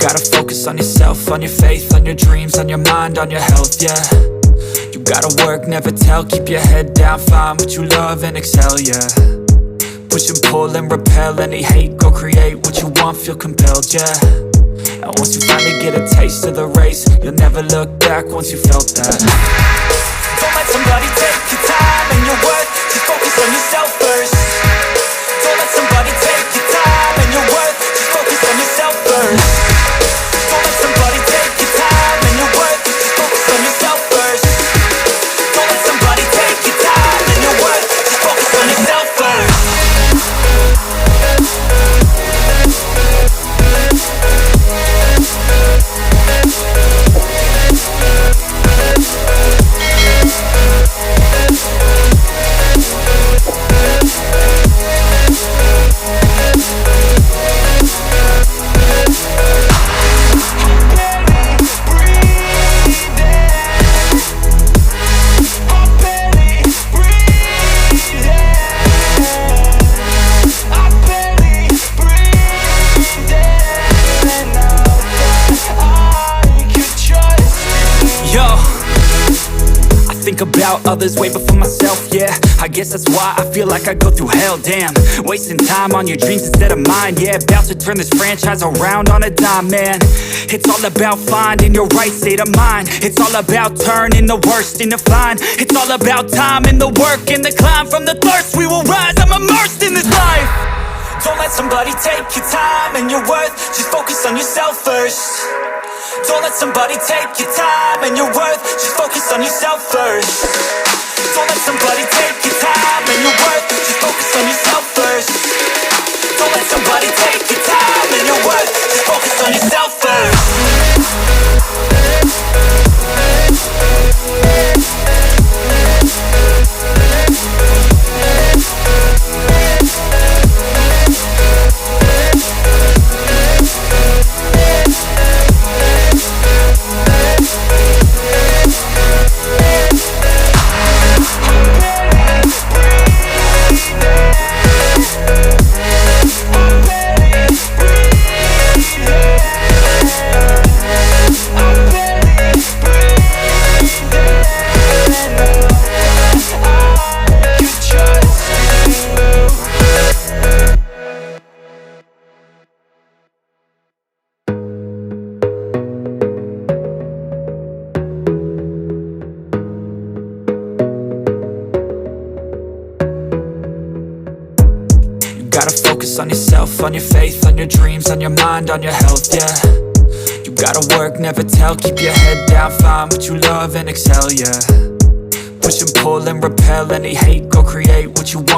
gotta focus on yourself, on your faith, on your dreams, on your mind, on your health, yeah. You gotta work, never tell, keep your head down, find what you love and excel, yeah. Push and pull and repel any hate, go create what you want, feel compelled, yeah. And once you finally get a taste of the race, you'll never look back once you felt that. Don't let somebody take your time and your worth, just focus on yourself first. Don't let somebody take your time and your worth, just focus on yourself first. Don't let somebody take your time and your worth, just focus on yourself first. Don't let somebody take your time and your worth, just focus on yourself first. Think about others way before myself, yeah. I guess that's why I feel like I go through hell, damn. Wasting time on your dreams instead of mine, yeah. About to turn this franchise around on a dime, man. It's all about finding your right state of mind. It's all about turning the worst into fine. It's all about time and the work and the climb. From the thirst we will rise, I'm immersed in this life. Don't let somebody take your time and your worth, just focus on yourself first. Don't let somebody take your time and your worth, just focus on yourself first. Don't let somebody take your time and your worth, just focus on yourself first. Don't let somebody take your time and your worth, just focus on yourself first. Gotta focus on yourself, on your faith, on your dreams, on your mind, on your health, yeah. You gotta work, never tell, keep your head down, find what you love and excel, yeah. Push and pull and repel any hate, go create what you want.